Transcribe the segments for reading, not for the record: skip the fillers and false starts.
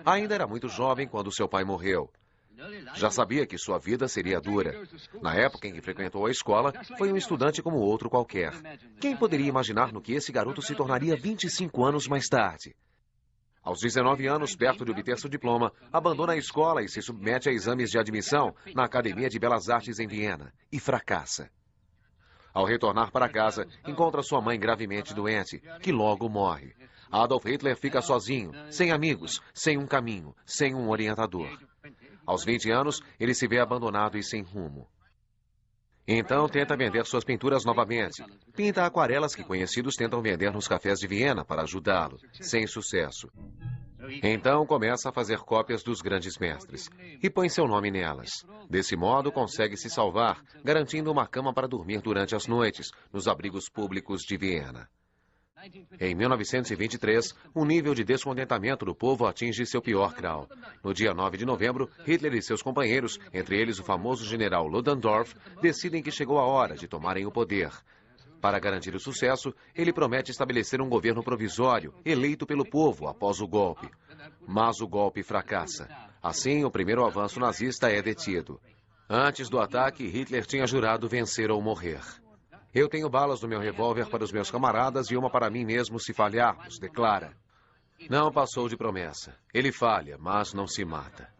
Ainda era muito jovem quando seu pai morreu. Já sabia que sua vida seria dura. Na época em que frequentou a escola, foi um estudante como outro qualquer. Quem poderia imaginar no que esse garoto se tornaria 25 anos mais tarde? Aos 19 anos, perto de obter seu diploma, abandona a escola e se submete a exames de admissão na Academia de Belas Artes em Viena, e fracassa. Ao retornar para casa, encontra sua mãe gravemente doente, que logo morre. Adolf Hitler fica sozinho, sem amigos, sem um caminho, sem um orientador. Aos 20 anos, ele se vê abandonado e sem rumo. Então tenta vender suas pinturas novamente. Pinta aquarelas que conhecidos tentam vender nos cafés de Viena para ajudá-lo, sem sucesso. Então começa a fazer cópias dos grandes mestres e põe seu nome nelas. Desse modo, consegue se salvar, garantindo uma cama para dormir durante as noites, nos abrigos públicos de Viena. Em 1923, o nível de descontentamento do povo atinge seu pior grau. No dia 9 de novembro, Hitler e seus companheiros, entre eles o famoso general Ludendorff, decidem que chegou a hora de tomarem o poder. Para garantir o sucesso, ele promete estabelecer um governo provisório, eleito pelo povo após o golpe. Mas o golpe fracassa. Assim, o primeiro avanço nazista é detido. Antes do ataque, Hitler tinha jurado vencer ou morrer. Eu tenho balas no meu revólver para os meus camaradas e uma para mim mesmo se falharmos, declara. Não passou de promessa. Ele falha, mas não se mata.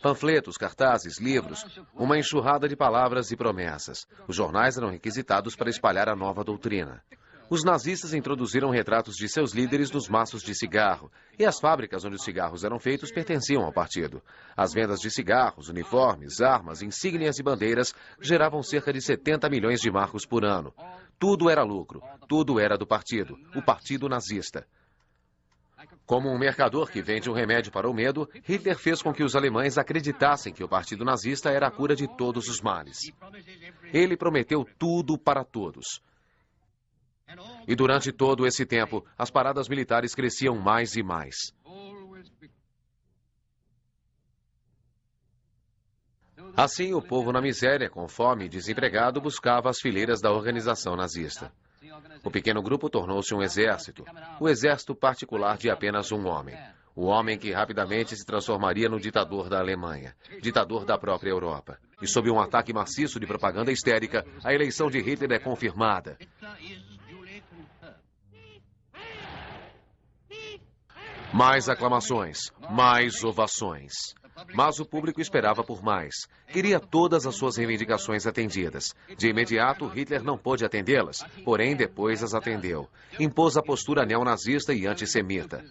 Panfletos, cartazes, livros, uma enxurrada de palavras e promessas. Os jornais eram requisitados para espalhar a nova doutrina. Os nazistas introduziram retratos de seus líderes nos maços de cigarro, e as fábricas onde os cigarros eram feitos pertenciam ao partido. As vendas de cigarros, uniformes, armas, insígnias e bandeiras geravam cerca de 70 milhões de marcos por ano. Tudo era lucro, tudo era do partido, o partido nazista. Como um mercador que vende um remédio para o medo, Hitler fez com que os alemães acreditassem que o partido nazista era a cura de todos os males. Ele prometeu tudo para todos. E durante todo esse tempo, as paradas militares cresciam mais e mais. Assim, o povo na miséria, com fome e desempregado, buscava as fileiras da organização nazista. O pequeno grupo tornou-se um exército, o exército particular de apenas um homem. O homem que rapidamente se transformaria no ditador da Alemanha, ditador da própria Europa. E sob um ataque maciço de propaganda histérica, a eleição de Hitler é confirmada. Mais aclamações, mais ovações. Mas o público esperava por mais. Queria todas as suas reivindicações atendidas. De imediato, Hitler não pôde atendê-las, porém depois as atendeu. Impôs a postura neonazista e antissemita.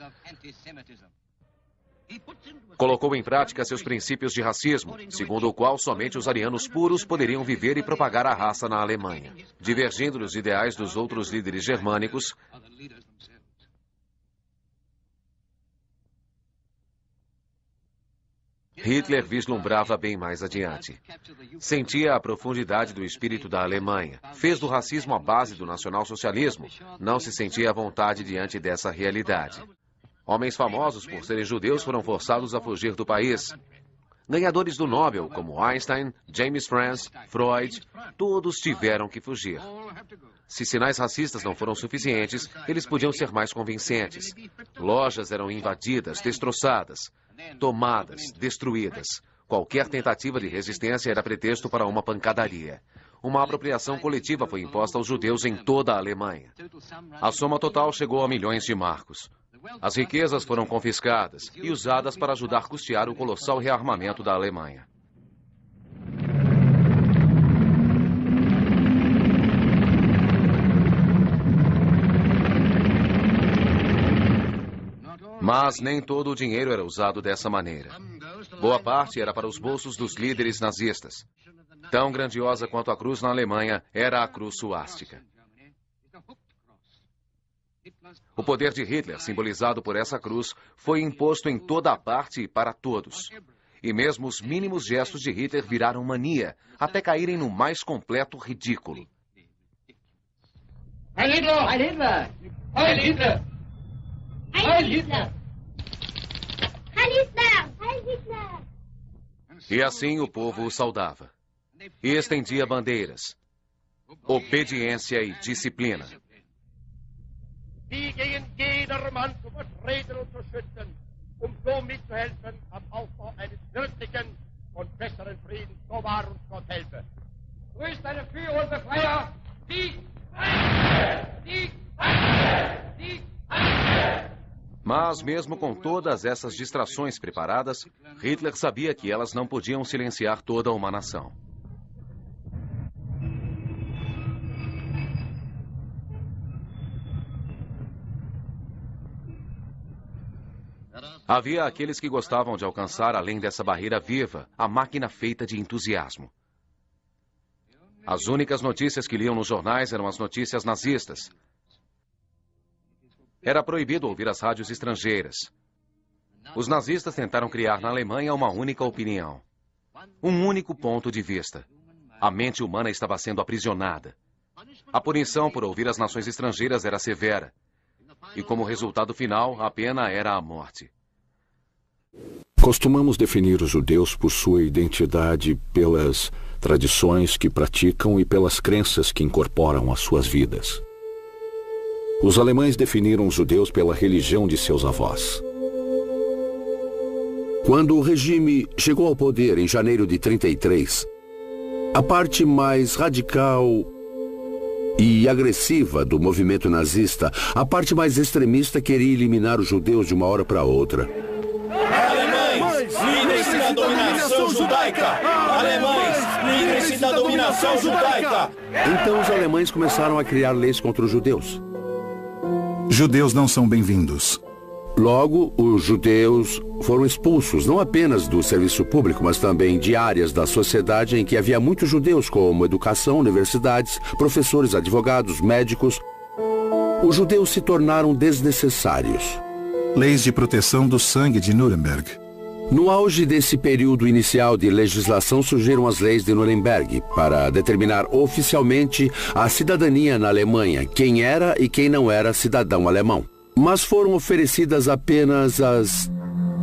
Colocou em prática seus princípios de racismo, segundo o qual somente os arianos puros poderiam viver e propagar a raça na Alemanha. Divergindo dos ideais dos outros líderes germânicos, Hitler vislumbrava bem mais adiante. Sentia a profundidade do espírito da Alemanha. Fez do racismo a base do nacionalsocialismo. Não se sentia à vontade diante dessa realidade. Homens famosos por serem judeus foram forçados a fugir do país. Ganhadores do Nobel, como Einstein, James Franz, Freud, todos tiveram que fugir. Se sinais racistas não foram suficientes, eles podiam ser mais convincentes. Lojas eram invadidas, destroçadas, tomadas, destruídas. Qualquer tentativa de resistência era pretexto para uma pancadaria. Uma apropriação coletiva foi imposta aos judeus em toda a Alemanha. A soma total chegou a milhões de marcos. As riquezas foram confiscadas e usadas para ajudar a custear o colossal rearmamento da Alemanha. Mas nem todo o dinheiro era usado dessa maneira. Boa parte era para os bolsos dos líderes nazistas. Tão grandiosa quanto a cruz na Alemanha era a cruz suástica. O poder de Hitler, simbolizado por essa cruz, foi imposto em toda a parte e para todos. E mesmo os mínimos gestos de Hitler viraram mania, até caírem no mais completo ridículo. Heil Hitler! Heil Hitler! Heil Hitler! Heil Hitler! Heil Hitler! Heil Hitler! E assim o povo o saudava. E estendia bandeiras, obediência e disciplina. Die gegen jedermann zu vertreten und zu schützen so mitzuhelfen am Aufbau eines wirklichen und besseren Friedens. So wahr uns Gott helfe. Wo ist deine Führer und Befreier? Sieg! Sieg! Sieg! Mas, mesmo com todas essas distrações preparadas, Hitler sabia que elas não podiam silenciar toda uma nação. Havia aqueles que gostavam de alcançar além dessa barreira viva, a máquina feita de entusiasmo. As únicas notícias que liam nos jornais eram as notícias nazistas. Era proibido ouvir as rádios estrangeiras. Os nazistas tentaram criar na Alemanha uma única opinião. Um único ponto de vista. A mente humana estava sendo aprisionada. A punição por ouvir as nações estrangeiras era severa. E como resultado final, a pena era a morte. Costumamos definir os judeus por sua identidade pelas tradições que praticam e pelas crenças que incorporam às suas vidas. Os alemães definiram os judeus pela religião de seus avós. Quando o regime chegou ao poder em janeiro de 1933, a parte mais radical e agressiva do movimento nazista, a parte mais extremista, queria eliminar os judeus de uma hora para outra. Alemães, livrem-se da dominação judaica! Alemães, livrem-se da dominação judaica! Então os alemães começaram a criar leis contra os judeus. Judeus não são bem-vindos. Logo, os judeus foram expulsos não apenas do serviço público, mas também de áreas da sociedade em que havia muitos judeus, como educação, universidades, professores, advogados, médicos. Os judeus se tornaram desnecessários. Leis de proteção do sangue de Nuremberg. No auge desse período inicial de legislação, surgiram as leis de Nuremberg para determinar oficialmente a cidadania na Alemanha, quem era e quem não era cidadão alemão. Mas foram oferecidas apenas as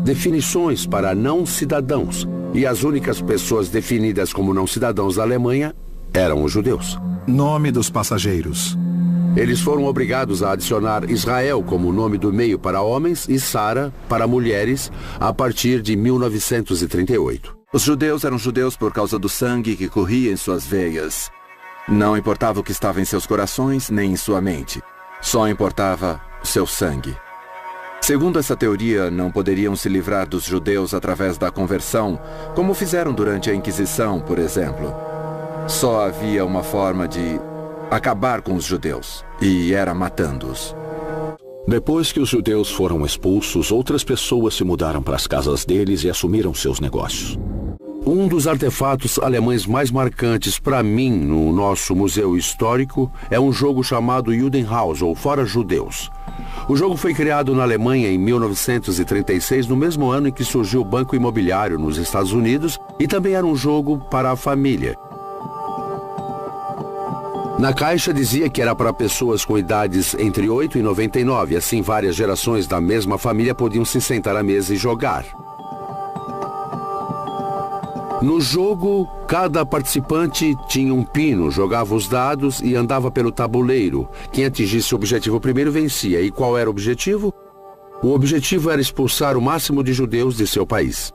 definições para não cidadãos, e as únicas pessoas definidas como não cidadãos da Alemanha eram os judeus. Nome dos passageiros. Eles foram obrigados a adicionar Israel como nome do meio para homens e Sara para mulheres a partir de 1938. Os judeus eram judeus por causa do sangue que corria em suas veias. Não importava o que estava em seus corações nem em sua mente. Só importava o seu sangue. Segundo essa teoria, não poderiam se livrar dos judeus através da conversão, como fizeram durante a Inquisição, por exemplo. Só havia uma forma de acabar com os judeus, e era matando-os. Depois que os judeus foram expulsos, outras pessoas se mudaram para as casas deles e assumiram seus negócios. Um dos artefatos alemães mais marcantes para mim no nosso museu histórico é um jogo chamado Judenhaus, ou Fora Judeus. O jogo foi criado na Alemanha em 1936, no mesmo ano em que surgiu o Banco Imobiliário nos Estados Unidos, e também era um jogo para a família. Na caixa dizia que era para pessoas com idades entre 8 e 99, assim várias gerações da mesma família podiam se sentar à mesa e jogar. No jogo, cada participante tinha um pino, jogava os dados e andava pelo tabuleiro. Quem atingisse o objetivo primeiro vencia. E qual era o objetivo? O objetivo era expulsar o máximo de judeus de seu país.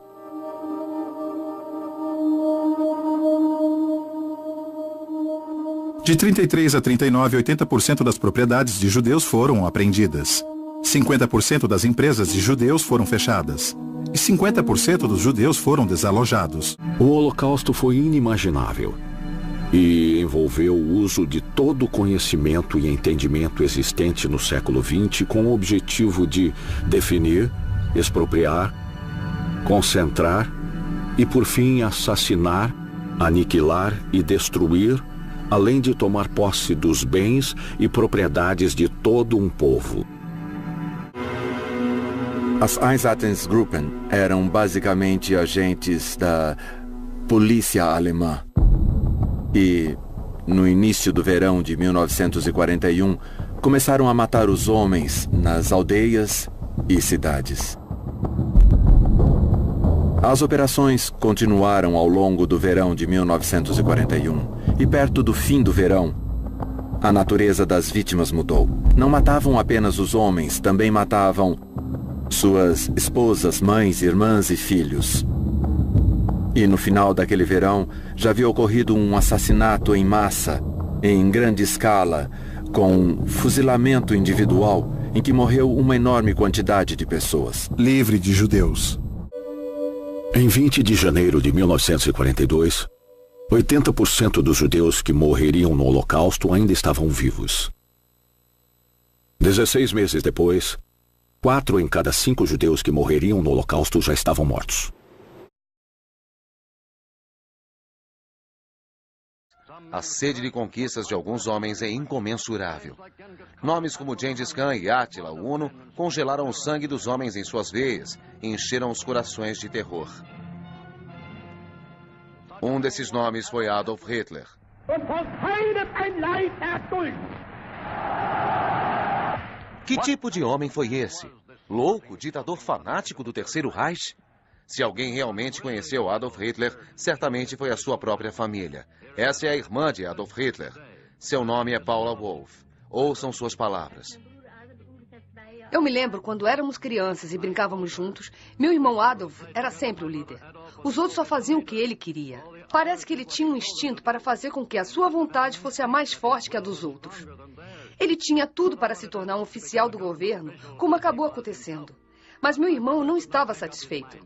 De 33 a 39, 80% das propriedades de judeus foram apreendidas. 50% das empresas de judeus foram fechadas. E 50% dos judeus foram desalojados. O Holocausto foi inimaginável e envolveu o uso de todo o conhecimento e entendimento existente no século XX com o objetivo de definir, expropriar, concentrar e, por fim, assassinar, aniquilar e destruir, além de tomar posse dos bens e propriedades de todo um povo. As Einsatzgruppen eram basicamente agentes da polícia alemã. E, no início do verão de 1941, começaram a matar os homens nas aldeias e cidades. As operações continuaram ao longo do verão de 1941. E perto do fim do verão, a natureza das vítimas mudou. Não matavam apenas os homens, também matavam suas esposas, mães, irmãs e filhos. E no final daquele verão, já havia ocorrido um assassinato em massa, em grande escala, com fuzilamento individual, em que morreu uma enorme quantidade de pessoas. Livre de judeus. Em 20 de janeiro de 1942, 80% dos judeus que morreriam no Holocausto ainda estavam vivos. 16 meses depois, 4 em cada 5 judeus que morreriam no Holocausto já estavam mortos. A sede de conquistas de alguns homens é incomensurável. Nomes como Gengis Khan e Átila, o Uno, congelaram o sangue dos homens em suas veias e encheram os corações de terror. Um desses nomes foi Adolf Hitler. Que tipo de homem foi esse? Louco, ditador fanático do Terceiro Reich? Se alguém realmente conheceu Adolf Hitler, certamente foi a sua própria família. Essa é a irmã de Adolf Hitler. Seu nome é Paula Wolf. Ouçam suas palavras. Eu me lembro quando éramos crianças e brincávamos juntos, meu irmão Adolf era sempre o líder. Os outros só faziam o que ele queria. Parece que ele tinha um instinto para fazer com que a sua vontade fosse a mais forte que a dos outros. Ele tinha tudo para se tornar um oficial do governo, como acabou acontecendo. Mas meu irmão não estava satisfeito.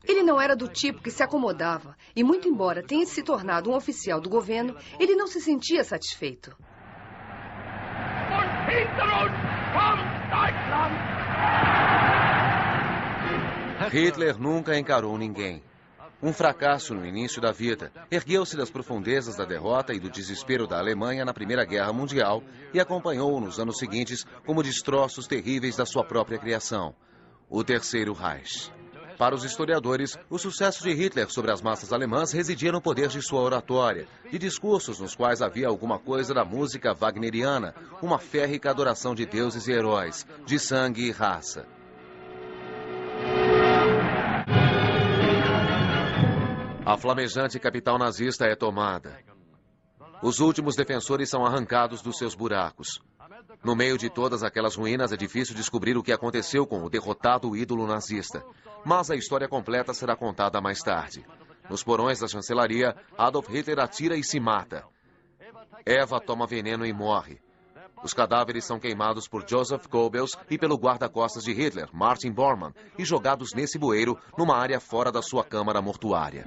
Ele não era do tipo que se acomodava, e muito embora tenha se tornado um oficial do governo, ele não se sentia satisfeito. Hitler nunca encarou ninguém. Um fracasso no início da vida, ergueu-se das profundezas da derrota e do desespero da Alemanha na Primeira Guerra Mundial e acompanhou nos anos seguintes como destroços terríveis da sua própria criação, o Terceiro Reich. Para os historiadores, o sucesso de Hitler sobre as massas alemãs residia no poder de sua oratória, de discursos nos quais havia alguma coisa da música wagneriana, uma férrica adoração de deuses e heróis, de sangue e raça. A flamejante capital nazista é tomada. Os últimos defensores são arrancados dos seus buracos. No meio de todas aquelas ruínas é difícil descobrir o que aconteceu com o derrotado ídolo nazista. Mas a história completa será contada mais tarde. Nos porões da chancelaria, Adolf Hitler atira e se mata. Eva toma veneno e morre. Os cadáveres são queimados por Joseph Goebbels e pelo guarda-costas de Hitler, Martin Bormann, e jogados nesse bueiro numa área fora da sua câmara mortuária.